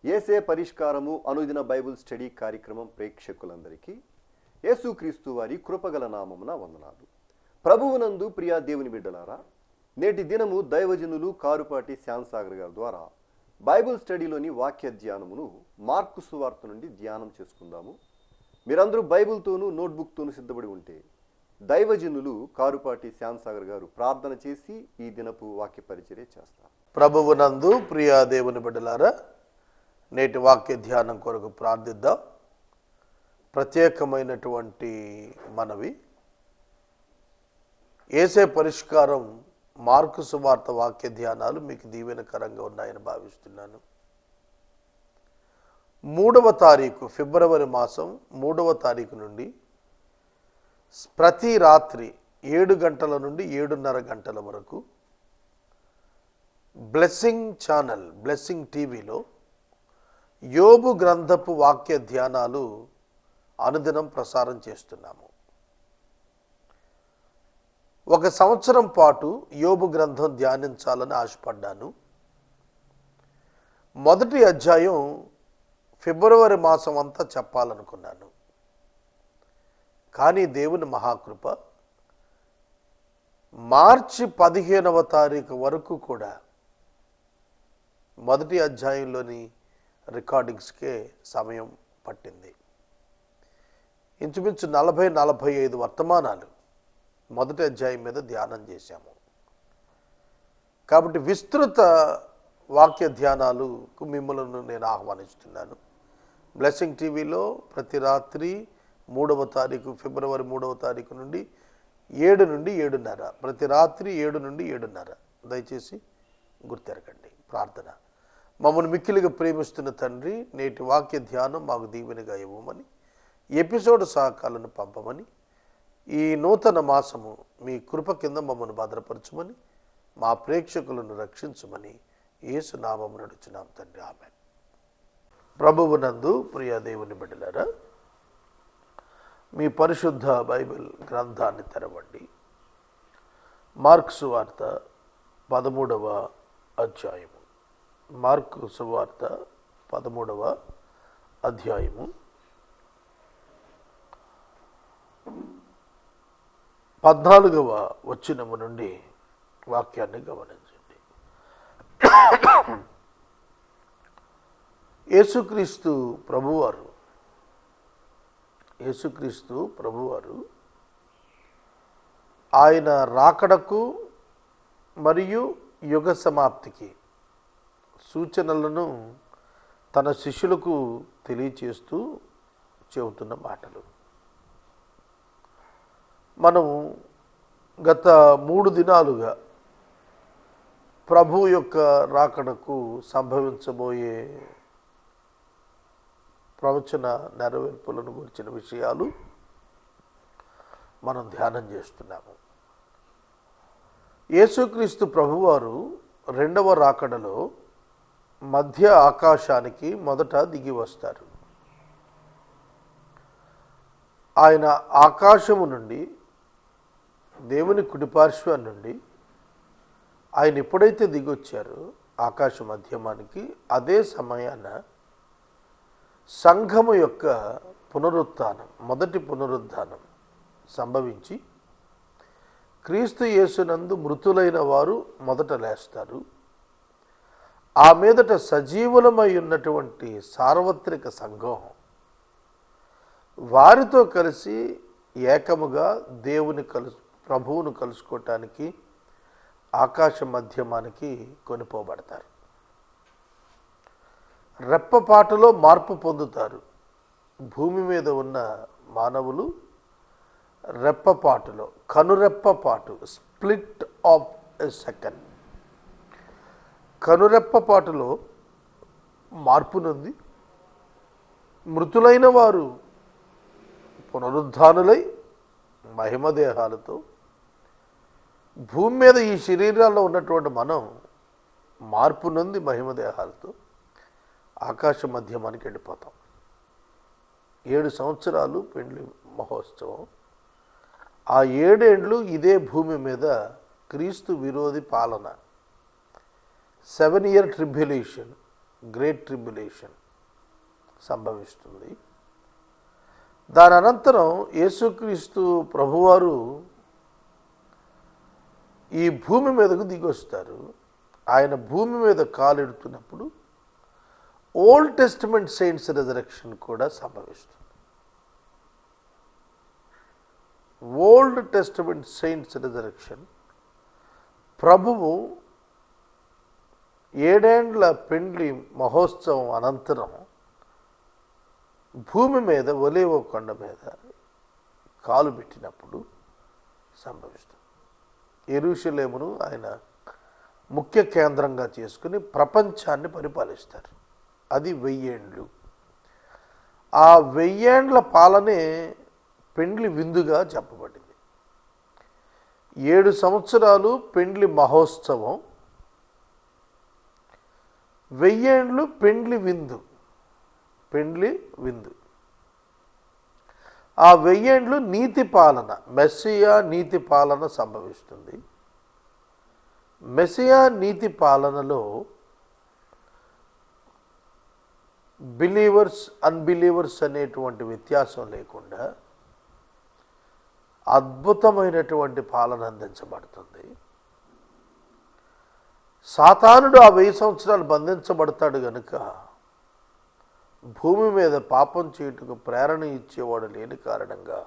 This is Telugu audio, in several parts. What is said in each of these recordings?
యేసే పరిష్కారము అనుదిన బైబిల్ స్టడీ కార్యక్రమం ప్రేక్షకులందరికీ యేసుక్రీస్తు వారి కృపగల నామమున వందనాలు. ప్రభువునందు ప్రియా దేవుని బిడ్డలారా, నేటి దినము దైవజనులు కారుపాటి శ్యాంసాగర్ గారి ద్వారా బైబిల్ స్టడీలోని వాక్య ధ్యానమును మార్కు సువార్త నుండి ధ్యానం చేసుకుందాము. మీరందరూ బైబిల్తోనూ నోట్బుక్తోనూ సిద్ధపడి ఉంటే దైవజనులు కారుపాటి శ్యాంసాగర్ గారు ప్రార్థన చేసి ఈ దినపు వాక్య పరిచర్య చేస్తారు. ప్రభువునందు ప్రియా దేవుని బిడ్డలారా, నేటి వాక్య ధ్యానం కొరకు ప్రార్థిద్దాం. ప్రత్యేకమైనటువంటి మనవి, యేసే పరిష్కారం మార్కు సువార్త వాక్య ధ్యానాలు మీకు దీవెనకరంగా ఉన్నాయని భావిస్తున్నాను. 3వ తారీఖు ఫిబ్రవరి మాసం 3వ తారీఖు నుండి ప్రతి రాత్రి 7 గంటల నుండి 7:30 గంటల వరకు బ్లెస్సింగ్ ఛానల్, బ్లెస్సింగ్ టీవీలో యోబు గ్రంథపు వాక్య ధ్యానాలు అనుదినం ప్రసారం చేస్తున్నాము. 1 సంవత్సరం పాటు యోబు గ్రంథం ధ్యానించాలని ఆశపడ్డాను. మొదటి అధ్యాయం ఫిబ్రవరి మాసం అంతా చెప్పాలనుకున్నాను. కానీ దేవుని మహాకృప, మార్చి 15వ తారీఖు వరకు కూడా మొదటి అధ్యాయంలోని రికార్డింగ్స్కే సమయం పట్టింది. ఇంచుమించు 40-45 వర్తమానాలు మొదటి అధ్యాయం మీద ధ్యానం చేశాము. కాబట్టి విస్తృత వాక్య ధ్యానాలకు మిమ్మల్ని నేను ఆహ్వానిస్తున్నాను. బ్లెస్సింగ్ టీవీలో ప్రతి రాత్రి 3వ తారీఖు ఫిబ్రవరి 3వ తారీఖు నుండి 7 నుండి 7:30, ప్రతి రాత్రి 7 నుండి 7:30. దయచేసి గుర్తెరగండి. ప్రార్థన. మమ్మల్ని మిక్కిలిగా ప్రేమిస్తున్న తండ్రి, నేటి వాక్య ధ్యానం మాకు దీవెనగా ఇవ్వమని, ఎపిసోడ్ సహకాలను పంపమని, ఈ నూతన మాసము మీ కృప కింద మమ్మల్ని భద్రపరచుమని, మా ప్రేక్షకులను రక్షించమని యేసు నామమున నడుచున్నాం తండ్రి, ఆమేన్. ప్రభువునందు ప్రియ దేవుని బిడ్డలారా, మీ పరిశుద్ధ బైబిల్ గ్రంథాన్ని తెరవండి. మార్కు సువార్త 13వ అధ్యాయము. మార్కు సువార్త 13వ అధ్యాయము 14వ వచనము నుండి వాక్యాన్ని గమనించండి. యేసుక్రీస్తు ప్రభువారు ఆయన రాకడకు మరియు యుగ సమాప్తికి సూచనలను తన శిష్యులకు తెలియచేస్తూ చెబుతున్న మాటలు. మనం గత 3 దినాలుగా ప్రభు యొక్క రాకడకు సంభవించబోయే ప్రవచన నెరవేర్పులను గురించిన విషయాలు మనం ధ్యానం చేస్తున్నాము. యేసుక్రీస్తు ప్రభువారు 2వ రాకడలో మధ్య ఆకాశానికి మొదట దిగి వస్తారు. ఆయన ఆకాశము నుండి, దేవుని కుడిపార్శ్వం నుండి ఆయన ఎప్పుడైతే దిగొచ్చారో ఆకాశ మధ్యమానికి, అదే సమయాన సంఘము యొక్క పునరుత్థానం, మొదటి పునరుద్ధానం సంభవించి క్రీస్తు యేసునందు మృతులైన వారు మొదట లేస్తారు. ఆ మీదట సజీవులమై ఉన్నటువంటి సార్వత్రిక సంఘం వారితో కలిసి ఏకముగా ప్రభువును కలుసుకోవటానికి ఆకాశ మధ్యమానికి కొనిపోబడతారు. రెప్పపాటులో మార్పు పొందుతారు. భూమి మీద ఉన్న మానవులు రెప్పపాటులో, కనురెప్పపాటు, స్ప్లిట్ ఆఫ్ ఎ సెకండ్, కనురెప్పపాటులో మార్పు నొంది మృతులైన వారు పునరుద్ధానులై మహిమదేహాలతో, భూమి మీద ఈ శరీరాల్లో ఉన్నటువంటి మనం మార్పు నొంది మహిమదేహాలతో ఆకాశ మధ్యమానికి వెళ్ళిపోతాం. 7 సంవత్సరాలు పెండ్లి మహోత్సవం. ఆ 7 ఏండ్లు ఇదే భూమి మీద క్రీస్తు విరోధి పాలన, 7 year ట్రిబ్యులేషన్, గ్రేట్ ట్రిబ్యులేషన్ సంభవిస్తుంది. దాని అనంతరం యేసుక్రీస్తు ప్రభువారు ఈ భూమి మీదకు దిగొస్తారు. ఆయన భూమి మీద కాలెడుతున్నప్పుడు ఓల్డ్ టెస్టిమెంట్ సెయింట్స్ రెజరెక్షన్ కూడా సంభవిస్తుంది. ఓల్డ్ టెస్టిమెంట్ సెయింట్స్ రెజరెక్షన్ ప్రభువు 7 ఏండ్ల పెండ్లి మహోత్సవం అనంతరం భూమి మీద ఒలీవ కొండ మీద కాలు పెట్టినప్పుడు సంభవిస్తుంది. యెరూషలేమును ఆయన ముఖ్య కేంద్రంగా చేసుకుని ప్రపంచాన్ని పరిపాలిస్తారు. అది 1000 ఏండ్లు. ఆ 1000 ఏండ్ల పాలనే పెండ్లి విందుగా చెప్పబడింది. 7 సంవత్సరాలు పెండ్లి మహోత్సవం, 1000 ఏండ్లు పెండ్లి విందు. ఆ 1000 ఏండ్లు నీతి పాలన, మెస్సియా నీతి పాలన సంభవిస్తుంది. మెస్సియా నీతి పాలనలో బిలీవర్స్ అన్బిలీవర్స్ అనేటువంటి వ్యత్యాసం లేకుండా అద్భుతమైనటువంటి పాలన అందించబడుతుంది. సాతానుడు ఆ 1000 సంవత్సరాలు బంధించబడతాడు గనుక భూమి మీద పాపం చేయుటకు ప్రేరణ ఇచ్చేవాడు లేని కారణంగా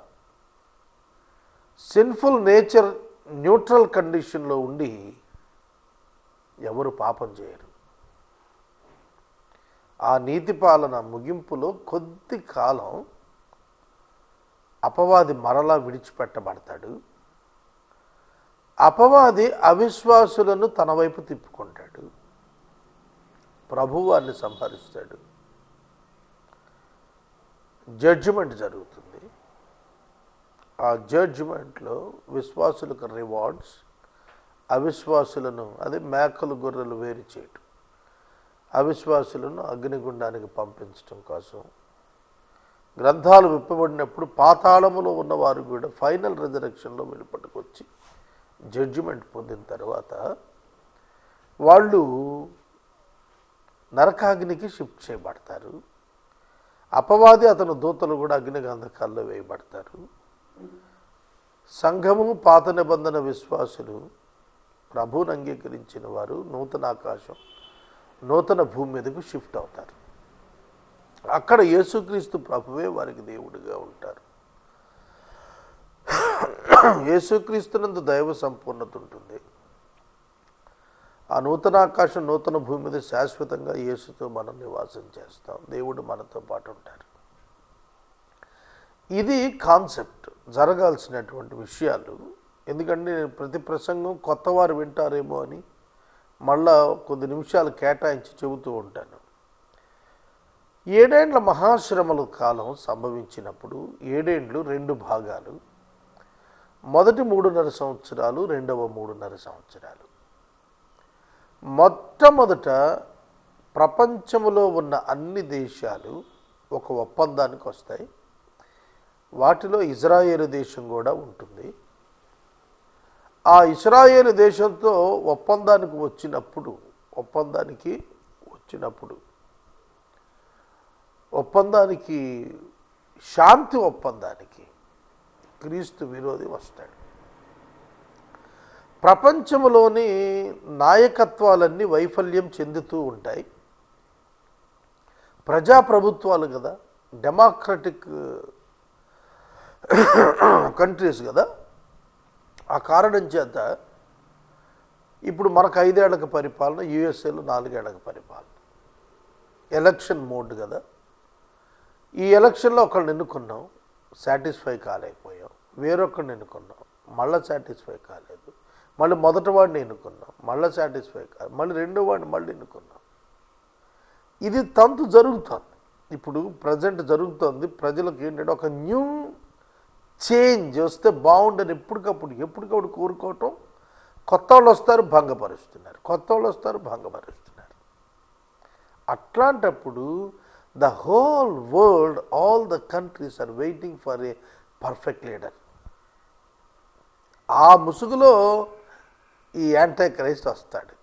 సిన్ఫుల్ నేచర్ న్యూట్రల్ కండిషన్లో ఉండి ఎవరు పాపం చేయరు. ఆ నీతి పాలన ముగింపులో కొద్ది కాలం అపవాది మరలా విడిచిపెట్టబడతాడు. అపవాది అవిశ్వాసులను తన వైపు తిప్పుకుంటాడు. ప్రభువు వారిని సంహరిస్తాడు. జడ్జిమెంట్ జరుగుతుంది. ఆ జడ్జిమెంట్లో విశ్వాసులకు రివార్డ్స్, అవిశ్వాసులను, అదే మేకలు గొర్రెలు వేరు చేయటం, అవిశ్వాసులను అగ్నిగుండానికి పంపించడం కోసం గ్రంథాలు విప్పబడినప్పుడు పాతాళములో ఉన్నవారు కూడా ఫైనల్ రిజరెక్షన్లో వెలుపట్టుకొచ్చి జడ్జిమెంట్ పొందిన తర్వాత వాళ్ళు నరకాగ్నికి షిఫ్ట్ చేయబడతారు. అపవాది అతని దూతలు కూడా అగ్ని గంధకాల్లో వేయబడతారు. సంఘము, పాత నిబంధన విశ్వాసులు, ప్రభువును అంగీకరించిన వారు నూతన ఆకాశం, నూతన భూమి మీదకు షిఫ్ట్ అవుతారు. అక్కడ యేసుక్రీస్తు ప్రభువే వారికి దేవుడిగా ఉంటారు. యేసుక్రీస్తునందు దైవ సంపూర్ణత ఉంటుంది. ఆ నూతన ఆకాశం, నూతన భూమి మీద శాశ్వతంగా యేసుతో మనం నివాసం చేస్తాం. దేవుడు మనతో పాటు ఉంటారు. ఇది కాన్సెప్ట్, జరగాల్సినటువంటి విషయాలు. ఎందుకంటే నేను ప్రతి ప్రసంగం కొత్త వారు వింటారేమో అని మళ్ళా కొద్ది నిమిషాలు కేటాయించి చెబుతూ ఉంటాను. 7 ఏండ్ల మహాశ్రమల కాలం సంభవించినప్పుడు 7 ఏండ్లు 2 భాగాలు. మొదటి 3.5 సంవత్సరాలు, రెండవ 3.5 సంవత్సరాలు. మొట్టమొదట ప్రపంచంలో ఉన్న అన్ని దేశాలు ఒక ఒప్పందానికి వస్తాయి. వాటిలో ఇజ్రాయేలు దేశం కూడా ఉంటుంది. ఆ ఇజ్రాయేలు దేశంతో ఒప్పందానికి శాంతి ఒప్పందానికి క్రీస్తు విరోధి వస్తాడు. ప్రపంచంలోని నాయకత్వాలన్నీ వైఫల్యం చెందుతూ ఉంటాయి. ప్రజాప్రభుత్వాలు కదా, డెమోక్రటిక్ కంట్రీస్ కదా. ఆ కారణం చేత ఇప్పుడు మనకు 5 ఏళ్లకు పరిపాలన, యుఎస్ఏలో 4 ఏళ్లకు పరిపాలన. ఎలక్షన్ మోడ్ కదా. ఈ ఎలక్షన్లో ఒకళ్ళని ఎన్నుకున్నాం, సాటిస్ఫై కాలేకపోయాం. వేరొకరిని ఎన్నుకున్నాం, మళ్ళీ సాటిస్ఫై కాలేదు. మళ్ళీ మొదటి వాడిని ఎన్నుకున్నాం, మళ్ళీ సాటిస్ఫై కాదు. మళ్ళీ రెండో వాడిని మళ్ళీ ఎన్నుకున్నాం. ఇది తంతు జరుగుతుంది. ఇప్పుడు ప్రజెంట్ జరుగుతుంది. ప్రజలకు ఏంటంటే ఒక న్యూ చేంజ్ వస్తే బాగుండని ఎప్పటికప్పుడు కోరుకోవటం. కొత్త వాళ్ళు వస్తారు, భంగపరుస్తున్నారు. అట్లాంటప్పుడు the whole world, all the countries are waiting for a perfect leader. ఆ ముసుగులో ఈ యాంటీ క్రైస్ట్ వస్తాడు.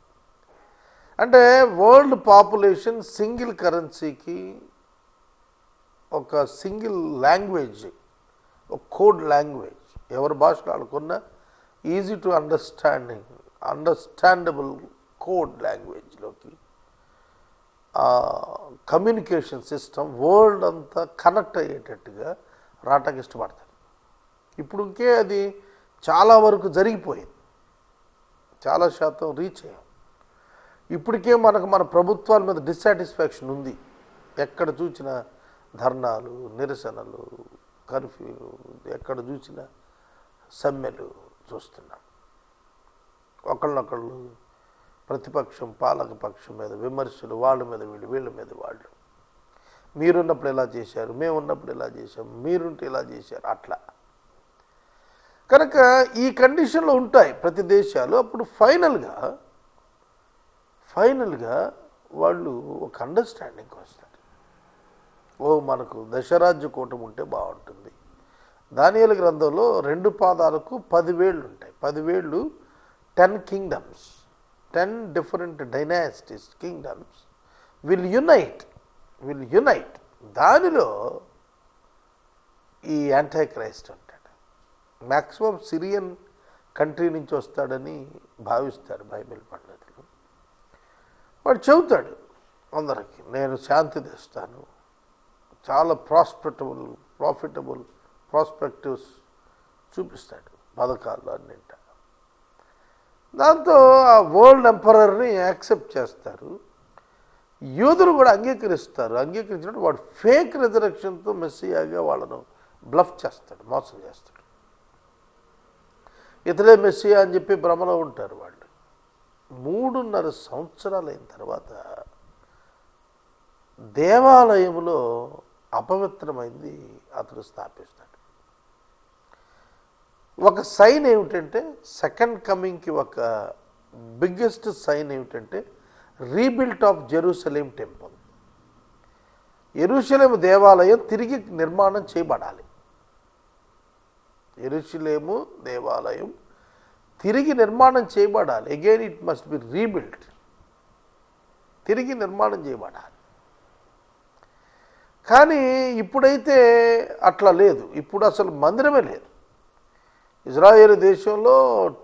అంటే వరల్డ్ పాపులేషన్ సింగిల్ కరెన్సీకి ఒక సింగిల్ లాంగ్వేజ్, ఒక కోడ్ లాంగ్వేజ్, ఎవరి భాషలో ఆడుకున్న ఈజీ టు అండర్స్టాండబుల్ కోడ్ లాంగ్వేజ్లోకి కమ్యూనికేషన్ సిస్టమ్ వరల్డ్ అంతా కనెక్ట్ అయ్యేటట్టుగా రావటానికి ఇష్టపడతారు. ఇప్పుడు ఇంకే అది చాలా వరకు జరిగిపోయింది, చాలా శాతం రీచ్ అయ్యాం. ఇప్పటికే మనకు మన ప్రభుత్వాల మీద డిస్సాటిస్ఫాక్షన్ ఉంది. ఎక్కడ చూసినా ధర్నాలు, నిరసనలు, కర్ఫ్యూ, ఎక్కడ చూసినా సమ్మెలు చూస్తున్నాం. ఒకళ్ళనొకళ్ళు ప్రతిపక్షం పాలక పక్షం మీద విమర్శలు, వాళ్ళ మీద వీళ్ళు, వీళ్ళ మీద వాళ్ళు. మీరున్నప్పుడు ఎలా చేశారు, మేము ఉన్నప్పుడు ఎలా చేశాం, మీరుంటే ఎలా చేశారు, అట్లా. కనుక ఈ కండిషన్లో ఉంటాయి ప్రతి దేశాలు. అప్పుడు ఫైనల్గా వాళ్ళు ఒక అండర్స్టాండింగ్కి వస్తారు. మనకు దశరాజ్య కూటమి ఉంటే బాగుంటుంది. దానియేలు గ్రంథంలో 2 పాదాలకు 10 వేళ్ళు ఉంటాయి. 10 వేళ్ళు 10 kingdoms, 10 different dynasties, kingdoms will unite. దానిలో ఈ యాంటీ క్రైస్ట్ ఉంటాడు. మ్యాక్సిమం సిరియన్ కంట్రీ నుంచి వస్తాడని భావిస్తాడు బైబిల్ పండితులు. వాడు చెబుతాడు అందరికీ, నేను శాంతి తెస్తాను, చాలా ప్రాఫిటబుల్ ప్రాస్పెక్టివ్స్ చూపిస్తాడు పథకాల్లో అన్నింట. దాంతో ఆ వరల్డ్ ఎంపరర్ని యాక్సెప్ట్ చేస్తారు. యూదులు కూడా అంగీకరించినట్టు వాడు ఫేక్ రిజరెక్షన్తో మెస్సియాగా వాళ్ళను బ్లఫ్ చేస్తాడు, మోసం చేస్తాడు. ఇతడే మెస్సియా అని చెప్పి భ్రమలో ఉంటారు వాళ్ళు. 3.5 సంవత్సరాలు అయిన తర్వాత దేవాలయంలో అపవిత్రమైంది అతడు స్థాపిస్తాడు. ఒక సైన్ ఏమిటంటే, సెకండ్ కమింగ్కి ఒక బిగ్గెస్ట్ సైన్ ఏమిటంటే రీబిల్ట్ ఆఫ్ జెరూసలేం టెంపుల్. యెరూషలేము దేవాలయం తిరిగి నిర్మాణం చేయబడాలి. యెరూషలేము దేవాలయం తిరిగి నిర్మాణం చేయబడాలి. Again it must be rebuilt, తిరిగి నిర్మాణం చేయబడాలి. కానీ ఇప్పుడైతే అట్లా లేదు. ఇప్పుడు అసలు మందిరమే లేదు. ఇజ్రాయేల్ దేశంలో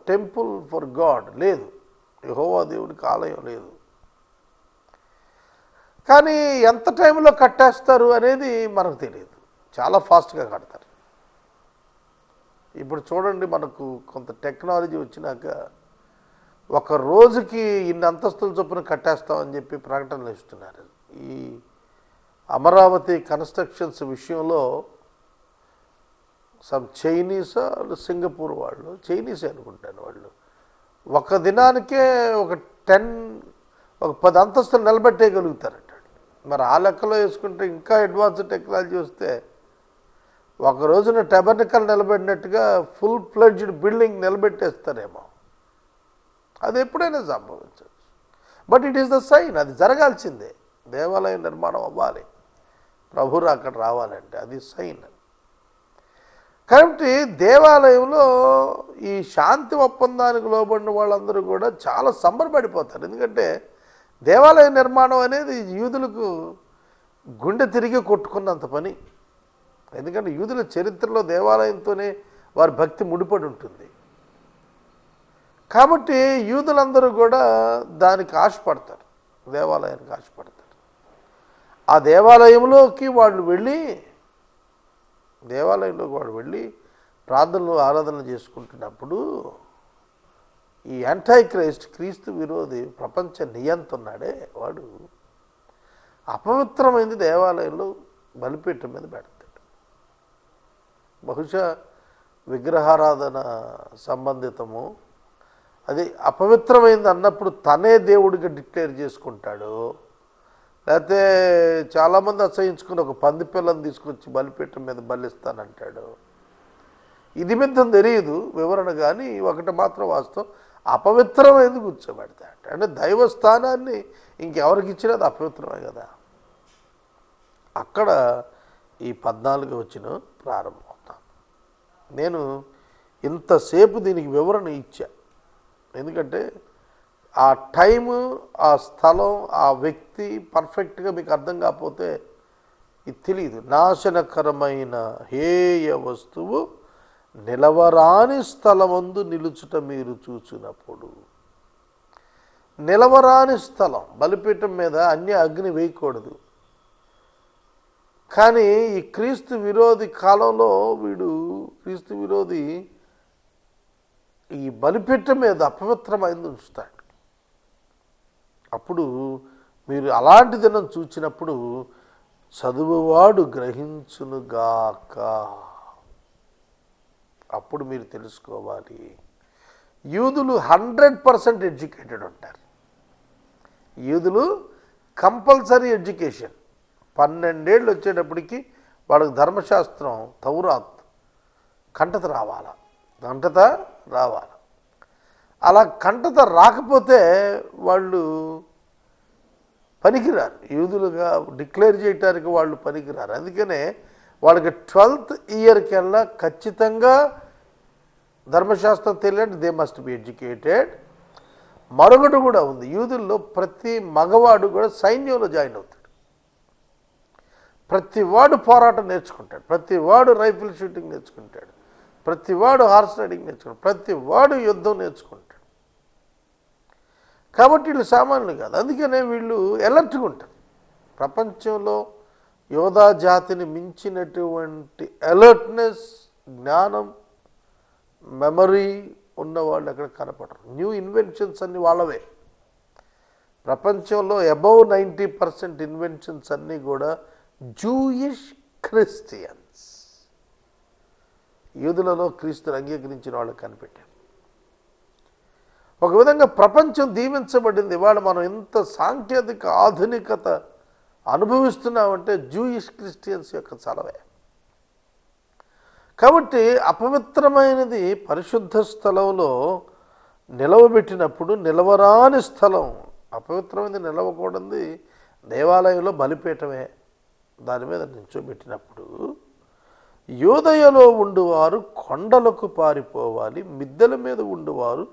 టెంపుల్ ఫర్ గాడ్ లేదు, యెహోవా దేవునికి ఆలయం లేదు. కానీ ఎంత టైంలో కట్టేస్తారు అనేది మనకు తెలియదు. చాలా ఫాస్ట్గా కడతారు. ఇప్పుడు చూడండి, మనకు కొంత టెక్నాలజీ వచ్చినాక ఒక రోజుకి ఇన్ని అంతస్తుల చొప్పున కట్టేస్తామని చెప్పి ప్రకటనలు ఇస్తున్నారు. ఈ అమరావతి కన్స్ట్రక్షన్స్ విషయంలో చైనీస్ సింగపూర్ వాళ్ళు, చైనీసే అనుకుంటాను, వాళ్ళు ఒక దినానికే ఒక 10 అంతస్తులు నిలబెట్టేయగలుగుతారంట. మరి ఆ లెక్కలో వేసుకుంటే ఇంకా అడ్వాన్స్డ్ టెక్నాలజీ వస్తే ఒక రోజున టెబర్నికల్ నిలబెట్టినట్టుగా ఫుల్ ఫ్లెడ్జ్డ్ బిల్డింగ్ నిలబెట్టేస్తారేమో. అది ఎప్పుడైనా సంభవించవచ్చు. But it is the sign, అది జరగాల్సిందే. దేవాలయం నిర్మాణం అవ్వాలి, ప్రభువు అక్కడ రావాలంటే అది సైన్. కాబట్టి దేవాలయంలో ఈ శాంతి ఒప్పందానికి లోబడిన వాళ్ళందరూ కూడా చాలా సంబరపడిపోతారు. ఎందుకంటే దేవాలయ నిర్మాణం అనేది యూదులకు గుండె తిరిగి కొట్టుకున్నంత పని. ఎందుకంటే యూదుల చరిత్రలో దేవాలయంతోనే వారి భక్తి ముడిపడి ఉంటుంది. కాబట్టి యూదులందరూ కూడా దానికి ఆశపడతారు, దేవాలయానికి ఆశపడతారు. ఆ దేవాలయంలోకి వాళ్ళు వెళ్ళి ప్రార్థనలు ఆరాధనలు చేసుకుంటున్నప్పుడు ఈ యాంటీ క్రైస్ట్, క్రీస్తు విరోధి, ప్రపంచ నియంత ఉన్నాడే, వాడు అపవిత్రమైంది దేవాలయంలో బలిపీఠం మీద పెడతాడు. బహుశా విగ్రహారాధన సంబంధితము, అది అపవిత్రమైంది అన్నప్పుడు తనే దేవుడిగా డిక్లేర్ చేసుకుంటాడు. లేకపోతే చాలామంది అసహించుకుని ఒక పంది పిల్లని తీసుకొచ్చి బలిపీఠం మీద బలిస్తానంటాడు. ఇది మిద్దం తెలియదు వివరణ, కానీ ఒకటి మాత్రం వాస్తవం, అపవిత్రమైంది కూర్చోబెడతాడు. అంటే దైవస్థానాన్ని ఇంకెవరికి ఇచ్చినా అది అపవిత్రమే కదా. అక్కడ ఈ 14 వచ్చిన ప్రారంభమవుతాం. నేను ఇంతసేపు దీనికి వివరణ ఇచ్చా, ఎందుకంటే ఆ టైము, ఆ స్థలం, ఆ వ్యక్తి పర్ఫెక్ట్గా మీకు అర్థం కాకపోతే ఇది తెలియదు. నాశనకరమైన హేయ వస్తువు నిలవరాని స్థలమందు నిలుచుట మీరు చూచినప్పుడు. నిలవరాని స్థలం, బలిపీఠం మీద అన్య అగ్ని వేయకూడదు. కానీ ఈ క్రీస్తు విరోధి కాలంలో క్రీస్తు విరోధి ఈ బలిపీఠం మీద అపవిత్రమైంది ఉంచుతాడు. అప్పుడు మీరు అలాంటి దినం చూచినప్పుడు చదువువాడు గ్రహించునుగాక. అప్పుడు మీరు తెలుసుకోవాలి. యూదులు 100% ఎడ్యుకేటెడ్ ఉంటారు. యూదులు కంపల్సరీ ఎడ్యుకేషన్. 12 ఏళ్ళు వచ్చేటప్పటికి వాళ్ళకి ధర్మశాస్త్రం, తౌరాత్ కంటత రావాలి. అలా కంటత రాకపోతే వాళ్ళు పనికిరారు. యూదులుగా డిక్లేర్ చేయడానికి వాళ్ళు పనికిరారు. అందుకనే వాళ్ళకి 12th ఇయర్ కల్లా ఖచ్చితంగా ధర్మశాస్త్రం తెలియాలంటే దే మస్ట్ బి ఎడ్యుకేటెడ్. మరొకటి కూడా ఉంది, యూదుల్లో ప్రతి మగవాడు కూడా సైన్యంలో జాయిన్ అవుతాడు. ప్రతి వాడు పోరాటం నేర్చుకుంటాడు, ప్రతి వాడు రైఫిల్ షూటింగ్ నేర్చుకుంటాడు, ప్రతి వాడు హార్స్ రైడింగ్ నేర్చుకుంటాడు, ప్రతి వాడు యుద్ధం నేర్చుకుంటాడు. కాబట్టి వీళ్ళు సామాన్యులు కాదు. అందుకనే వీళ్ళు ఎలర్ట్గా ఉంటారు. ప్రపంచంలో యోధా జాతిని మించినటువంటి అలర్ట్నెస్, జ్ఞానం, మెమరీ ఉన్నవాళ్ళు ఎక్కడ కనపడరు. న్యూ ఇన్వెన్షన్స్ అన్నీ వాళ్ళవే. ప్రపంచంలో అబౌవ్ 90% ఇన్వెన్షన్స్ అన్నీ కూడా జూయిష్ క్రిస్టియన్స్, యూదులలో క్రీస్తుని అంగీకరించిన వాళ్ళు కనిపెట్టారు. ఒక విధంగా ప్రపంచం దీవించబడింది. ఇవాళ మనం ఎంత సాంకేతిక ఆధునికత అనుభవిస్తున్నామంటే జూయిష్ క్రిస్టియన్స్ యొక్క చలవే. కాబట్టి అపవిత్రమైనది పరిశుద్ధ స్థలంలో నిలవబెట్టినప్పుడు, నిలవరాని స్థలం, అపవిత్రమైనది నిలవకూడదు దేవాలయంలో బలిపీఠమే, దాని మీద నిల్చోబెట్టినప్పుడు యోదయలో ఉండువారు కొండలకు పారిపోవాలి, మిద్దెల మీద ఉండువారు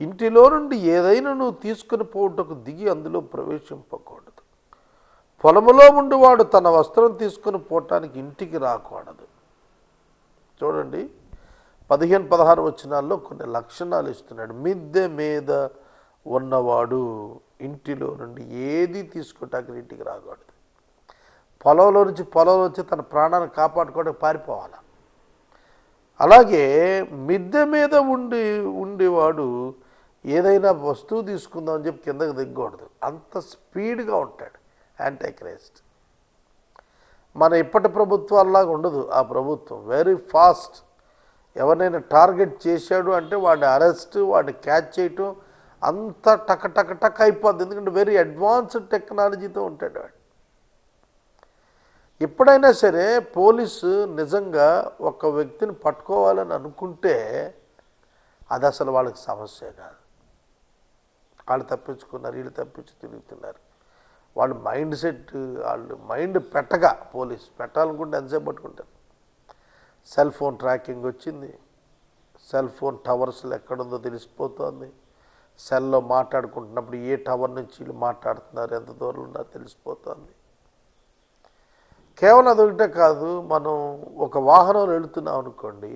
ఇంటిలో నుండి ఏదైనా నువ్వు తీసుకుని పోవుటకు దిగి అందులో ప్రవేశింపకూడదు. పొలములో ఉండువాడు తన వస్త్రం తీసుకుని పోవటానికి ఇంటికి రాకూడదు. చూడండి 15-16 వచనాల్లో కొన్ని లక్షణాలు ఇస్తున్నాడు. మిద్దె మీద ఉన్నవాడు ఇంటిలో నుండి ఏది తీసుకోవటానికి ఇంటికి రాకూడదు. పొలంలో నుంచి తన ప్రాణాన్ని కాపాడుకోవడానికి పారిపోవాలి. అలాగే మిద్దె మీద ఉండేవాడు ఏదైనా వస్తువు తీసుకుందామని చెప్పి కిందకి దిగకూడదు. అంత స్పీడ్గా ఉంటాడు యాంటీ క్రైస్ట్. మన ఇప్పటి ప్రభుత్వాల్లాగా ఉండదు ఆ ప్రభుత్వం. Very fast. ఎవరినైనా టార్గెట్ చేశాడు అంటే వాడిని అరెస్ట్, వాడిని క్యాచ్ చేయటం అంతా టక్ అయిపోద్ది. ఎందుకంటే వెరీ అడ్వాన్స్డ్ టెక్నాలజీతో ఉంటాడు వాడు. ఎప్పుడైనా సరే పోలీసు నిజంగా ఒక వ్యక్తిని పట్టుకోవాలని అనుకుంటే అది అసలు వాళ్ళకి సమస్య కాదు. వాళ్ళు తప్పించుకున్నారు, వీళ్ళు తప్పించి తిరుగుతున్నారు. వాళ్ళు మైండ్ సెట్, వాళ్ళు మైండ్ పోలీసు పెట్టాలనుకుంటే ఎంతసేపు పట్టుకుంటారు. సెల్ ఫోన్ ట్రాకింగ్ వచ్చింది, సెల్ ఫోన్ టవర్స్లో ఎక్కడుందో తెలిసిపోతుంది. సెల్లో మాట్లాడుకుంటున్నప్పుడు ఏ టవర్ నుంచి వీళ్ళు మాట్లాడుతున్నారు, ఎంత దూరం ఉన్నా తెలిసిపోతుంది. కేవలం అదొకటే కాదు, మనం ఒక వాహనంలో వెళుతున్నాం అనుకోండి,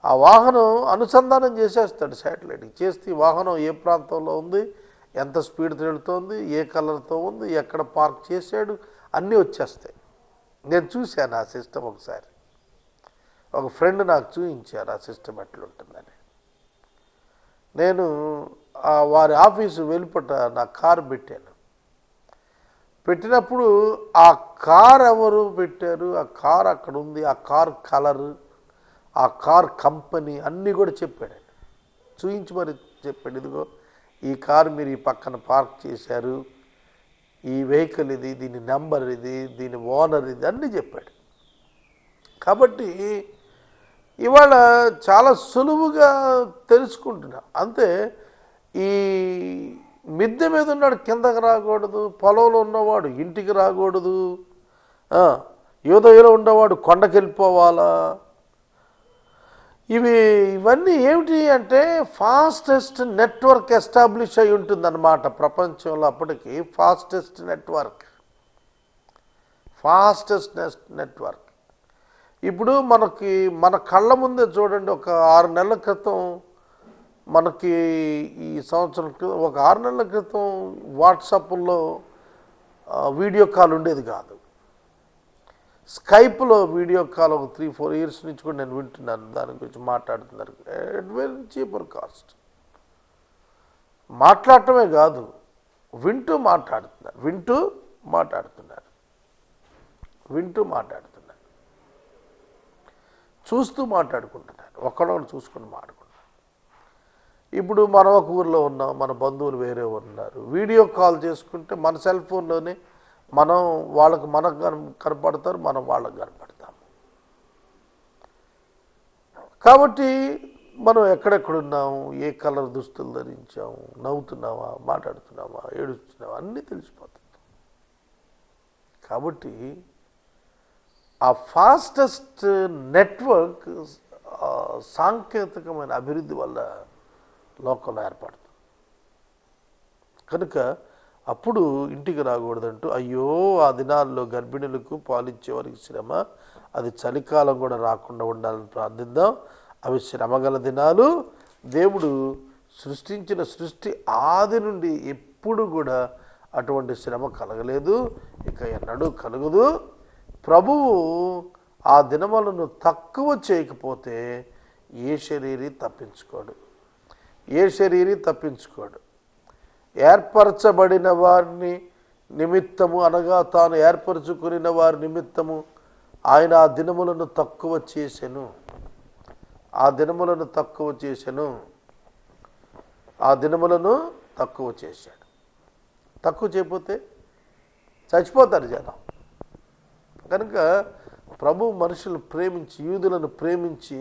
ఆ వాహనం అనుసంధానం చేసేస్తాడు శాటిలైట్కి. చేస్తే ఈ వాహనం ఏ ప్రాంతంలో ఉంది, ఎంత స్పీడ్తో వెళుతోంది, ఏ కలర్తో ఉంది, ఎక్కడ పార్క్ చేశాడు, అన్నీ వచ్చేస్తాయి. నేను చూశాను ఆ సిస్టమ్ ఒకసారి. ఒక ఫ్రెండ్ నాకు చూపించారు ఆ సిస్టమ్ ఎట్లుంటుందని. నేను వారి ఆఫీసు వెలుపట నా కారు పెట్టినప్పుడు ఆ కార్ ఎవరు పెట్టారు, ఆ కార్ అక్కడ ఉంది, ఆ కార్ కలరు, ఆ కార్ కంపెనీ అన్నీ కూడా చెప్పాడు. చూపించి మరి చెప్పాడు, ఇదిగో ఈ కారు మీరు ఈ పక్కన పార్క్ చేశారు, ఈ వెహికల్ ఇది, దీని నెంబర్ ఇది, దీని ఓనర్ ఇది, అన్నీ చెప్పాడు. కాబట్టి ఇవాళ చాలా సులువుగా తెలుసుకుంటున్నా. అంతే, ఈ మిద్దె మీద ఉన్నాడు కిందకి రాకూడదు, పొలంలో ఉన్నవాడు ఇంటికి రాకూడదు, యోదయలో ఉన్నవాడు కొండకి వెళ్ళిపోవాలా, ఇవన్నీ ఏమిటి అంటే ఫాస్టెస్ట్ నెట్వర్క్ ఎస్టాబ్లిష్ అయి ఉంటుందన్నమాట ప్రపంచంలో అప్పటికి. Fastest network. ఇప్పుడు మన కళ్ళ ముందే చూడండి, ఒక 6 నెలల క్రితం మనకి, ఈ సంవత్సరం క్రితం, ఒక 6 నెలల క్రితం వాట్సాప్లో వీడియో కాల్ ఉండేది కాదు. స్కైప్లో వీడియో కాల్ ఒక 3-4 ఇయర్స్ నుంచి కూడా నేను వింటున్నాను, దాని గురించి మాట్లాడుతున్నారు. At very cheaper cost. మాట్లాడటమే కాదు, వింటూ మాట్లాడుతున్నారు, చూస్తూ మాట్లాడుకుంటున్నారు, ఒకడొకడు చూసుకుని మాట్లాడుకుంటున్నారు. ఇప్పుడు మనం ఒక ఊరిలో ఉన్నాం, మన బంధువులు వేరే ఉన్నారు, వీడియో కాల్ చేసుకుంటే మన సెల్ ఫోన్లోనే మనకు కనపడతారు, మనం వాళ్ళకు కనపడతాము. కాబట్టి మనం ఎక్కడెక్కడున్నాము, ఏ కలర్ దుస్తులు ధరించాము, నవ్వుతున్నామా, మాట్లాడుతున్నామా, ఏడుస్తున్నామా, అన్నీ తెలిసిపోతుంది. కాబట్టి ఆ ఫాస్టెస్ట్ నెట్వర్క్ సాంకేతికమైన అభివృద్ధి వల్ల లోకంలో ఏర్పడుతుంది. కనుక అప్పుడు ఇంటికి రాకూడదంటూ, అయ్యో ఆ దినాల్లో గర్భిణులకు పాలిచ్చే వారికి శ్రమ, అది చలికాలం కూడా రాకుండా ఉండాలని ప్రార్థిద్దాం. అవి శ్రమగల దినాలు. దేవుడు సృష్టించిన సృష్టి ఆది నుండి ఎప్పుడు కూడా అటువంటి శ్రమ కలగలేదు, ఇక ఎన్నడూ కలుగదు. ప్రభువు ఆ దినములను తక్కువ చేయకపోతే ఏ శరీరీ తప్పించుకోడు. ఏర్పరచబడిన వారిని నిమిత్తము, అనగా తాను ఏర్పరచుకున్న వారి నిమిత్తము ఆయన ఆ దినములను తక్కువ చేసెను. తక్కువ చేయకపోతే చచ్చిపోతారు జనం. కనుక ప్రభు మనుషులను ప్రేమించి, యూదులను ప్రేమించి,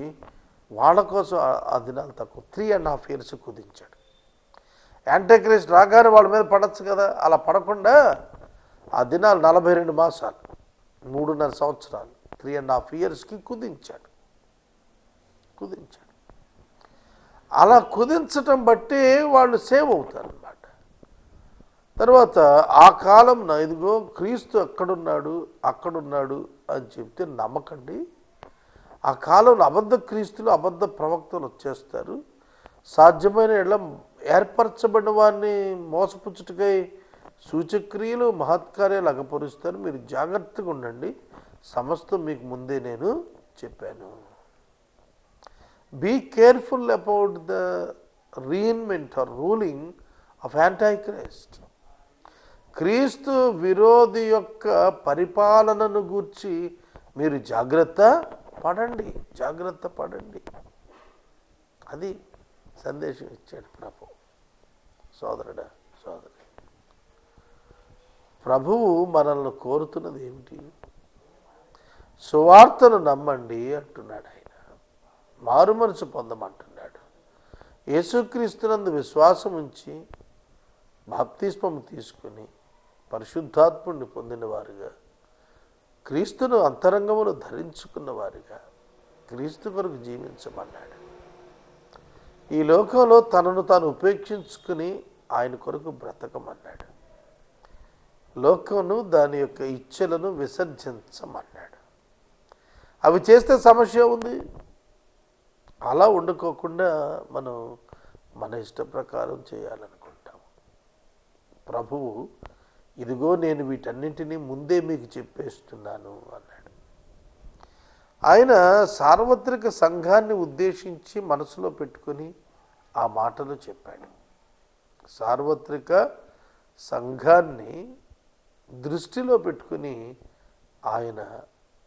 వాళ్ళ కోసం ఆ దినాలు తక్కువ 3.5 years కుదించాడు. యాంటీక్రైస్ట్ రాగానే వాళ్ళ మీద పడచ్చు కదా, అలా పడకుండా ఆ దినాలు 42 మాసాలు, 3.5 సంవత్సరాలు, 3.5 yearsకి కుదించాడు. అలా కుదించటం బట్టి వాళ్ళు సేవ్ అవుతారు అన్నమాట. తర్వాత ఆ కాలంలో ఇదిగో క్రీస్తు అక్కడున్నాడు అని చెప్తే నమ్మకండి. ఆ కాలంలో అబద్ధ క్రీస్తులు, అబద్ధ ప్రవక్తలు వచ్చేస్తారు. సాధ్యమైన ఏర్పరచబడిన వారిని మోసపుచ్చుటకై సూచక్రియలు, మహత్కార్యాలు అగపరుస్తారు. మీరు జాగ్రత్తగా ఉండండి, సమస్తం మీకు ముందే నేను చెప్పాను. Be careful about the reignment or ruling of antichrist. క్రీస్తు విరోధి యొక్క పరిపాలనను గూర్చి మీరు జాగ్రత్త పడండి. అది సందేశం ఇచ్చాడు ప్రభు. సోదరుడు, ప్రభువు మనల్ని కోరుతున్నది ఏమిటి? సువార్తను నమ్మండి అంటున్నాడు ఆయన. మారు మనసు పొందమంటున్నాడు. యేసుక్రీస్తునందు విశ్వాసం ఉంచి బాప్తిస్మము తీసుకుని పరిశుద్ధాత్ముడిని పొందిన వారుగా, క్రీస్తును అంతరంగమును ధరించుకున్న వారిగా క్రీస్తు కొరకు జీవించమన్నాడు. ఈ లోకంలో తనను తాను ఉపేక్షించుకుని ఆయన కొరకు బ్రతకమన్నాడు. లోకమును దాని యొక్క ఇచ్ఛలను విసర్జించమన్నాడు. అవి చేస్తే సమస్య ఉంది. అలా వండుకోకుండా మనం మన ఇష్ట ప్రకారం చేయాలనుకుంటాం. ప్రభువు ఇదిగో నేను వీటన్నింటినీ ముందే మీకు చెప్పేస్తున్నాను అన్నాడు. ఆయన సార్వత్రిక సంఘాన్ని ఉద్దేశించి మనసులో పెట్టుకొని ఆ మాటలు చెప్పాడు. సార్వత్రిక సంఘాన్ని దృష్టిలో పెట్టుకుని ఆయన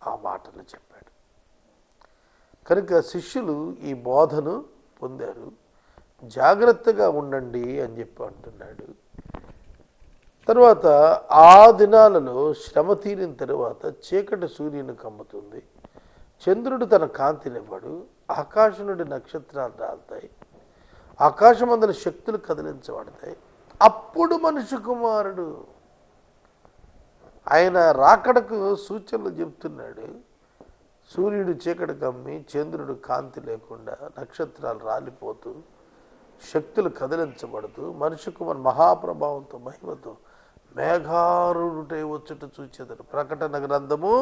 ఆ మాటలు చెప్పాడు. కనుక శిష్యులు ఈ బోధను పొందారు. జాగ్రత్తగా ఉండండి అని చెప్పి అంటున్నాడు. తర్వాత ఆ దినాలలో శ్రమ తీరిన తరువాత చీకటి సూర్యుని కమ్ముతుంది, చంద్రుడు తన కాంతినివ్వడు, ఆకాశం నుండి నక్షత్రాలు రాలుతాయి, ఆకాశమందుల శక్తులు కదిలించబడతాయి. అప్పుడు మనిషి కుమారుడు, ఆయన రాకడకు సూచనలు చెప్తున్నాడు. సూర్యుడు చీకటి కమ్మి చంద్రుడు కాంతి లేకుండా నక్షత్రాలు రాలిపోతూ శక్తులు కదిలించబడుతూ మనిషి కుమార్ మహాప్రభావంతో మహిమతో మేఘారుడుటై వచ్చుట చూచేదడు. ప్రకటన గ్రంథము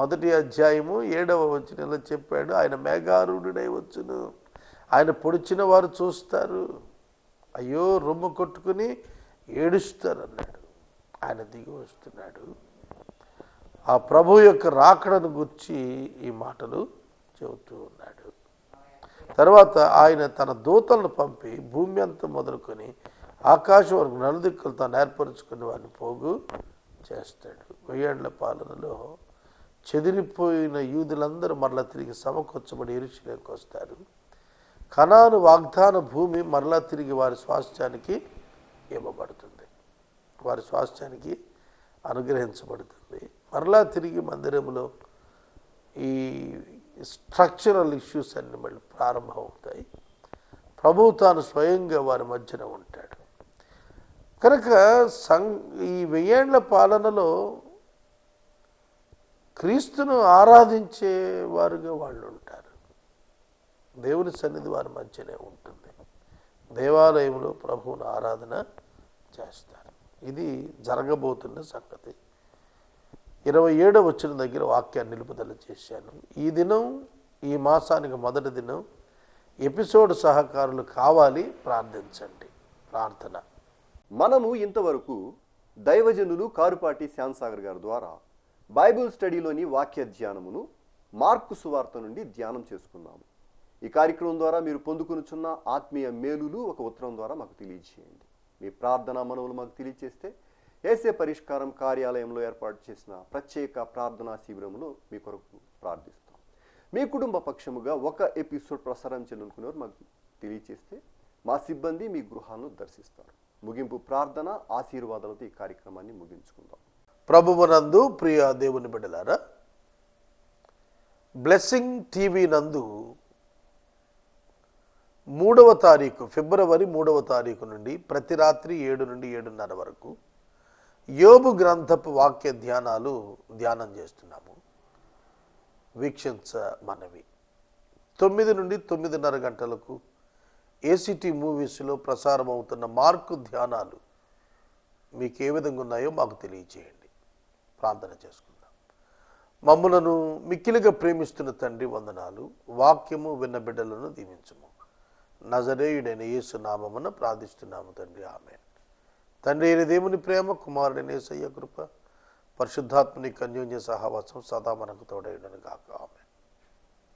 1వ అధ్యాయము 7వ వచనంలో చెప్పాడు, ఆయన మేఘారుడుడై వచ్చును, ఆయన పొడిచిన వారు చూస్తారు, అయ్యో రొమ్ము కొట్టుకుని ఏడుస్తారు అన్నాడు. ఆయన దిగి వస్తున్నాడు. ఆ ప్రభు యొక్క రాకడను గుర్చి ఈ మాటలు చెబుతూ ఉన్నాడు. తర్వాత ఆయన తన దూతలను పంపి భూమి అంతా మొదలుకొని ఆకాశం వరకు నలుదిక్కులు తాను ఏర్పరచుకుని వారిని పోగు చేస్తాడు. 1000 ఏళ్ల పాలనలో చెదిరిపోయిన యూదులందరూ మరలా తిరిగి సమకూర్చబడి యెరూషలేముకు వస్తారు. కనాను వాగ్దాన భూమి మరలా తిరిగి వారి స్వాస్థ్యానికి ఇవ్వబడుతుంది, వారి స్వాస్థ్యానికి అనుగ్రహించబడుతుంది. మరలా తిరిగి మందిరంలో ఈ స్ట్రక్చరల్ ఇష్యూస్ అన్ని మళ్ళీ ప్రారంభమవుతాయి. ప్రభువు తాను స్వయంగా వారి మధ్యన ఉంటాడు. కనుక ఈ 1000 ఏళ్ల పాలనలో క్రీస్తును ఆరాధించే వారుగా వాళ్ళు ఉంటారు. దేవుని సన్నిధి వారి మధ్యనే ఉంటుంది. దేవాలయంలో ప్రభువును ఆరాధన చేస్తారు. ఇది జరగబోతున్న సంగతి. 27వ వచనం దగ్గర వాక్యాన్ని నిలుపుదల చేశాను. ఈ దినం, ఈ మాసానికి మొదటి దినం ఎపిసోడ్ సహకారులు కావాలి, ప్రార్థించండి. ప్రార్థన. మనము ఇంతవరకు దైవజనులు కారుపాటి శ్యాంసాగర్ గారి ద్వారా బైబిల్ స్టడీలోని వాక్య ధ్యానమును మార్కు సువార్త నుండి ధ్యానం చేసుకున్నాము. ఈ కార్యక్రమం ద్వారా మీరు పొందుకొనుచున్న ఆత్మీయ మేలులు ఒక ఉత్తరం ద్వారా మాకు తెలియజేయండి. మీ ప్రార్థనా మనవులు మాకు తెలియజేస్తే ఏసే పరిష్కారం కార్యాలయంలో ఏర్పాటు చేసిన ప్రత్యేక ప్రార్థనా శిబిరములో మీ కొరకు ప్రార్థిస్తాం. మీ కుటుంబ పక్షముగా ఒక ఎపిసోడ్ ప్రసారం చేయాలనుకునేవారు మాకు తెలియజేస్తే మా సిబ్బంది మీ గృహాలను దర్శిస్తారు. ముగింపు ప్రార్థన ఆశీర్వాదాలతో ఈ కార్యక్రమాన్ని ముగించుకుందాం. ప్రభువునందు ప్రియ దేవుని బిడ్డలారా, బ్లెస్సింగ్ టీవీ నందు 3వ తారీఖు ఫిబ్రవరి 3వ తారీఖు నుండి ప్రతి రాత్రి 7 నుండి 7:30 వరకు యోబు గ్రంథపు వాక్య ధ్యానం చేస్తున్నాము. వీక్షించమనవి. 9 నుండి 9:30 గంటలకు ఏసీటీ మూవీస్లో ప్రసారం అవుతున్న మార్కు ధ్యానాలు మీకు ఏ విధంగా ఉన్నాయో మాకు తెలియజేయండి. ప్రార్థన చేసుకుందాం. మమ్ములను మిక్కిలిగా ప్రేమిస్తున్న తండ్రి వందనాలు. వాక్యము విన్న బిడ్డలను దీవించుము. నజరేయుడైన యేసు నామమున ప్రార్థిస్తున్నాము తండ్రి, ఆమేన్. తండ్రి అయిన దేవుని ప్రేమ, కుమారుడైన యేసయ్య కృప, పరిశుద్ధాత్మని అన్యోన్య సహవాసం సదా మనకు తోడైయుండును గాక. ఆమేన్.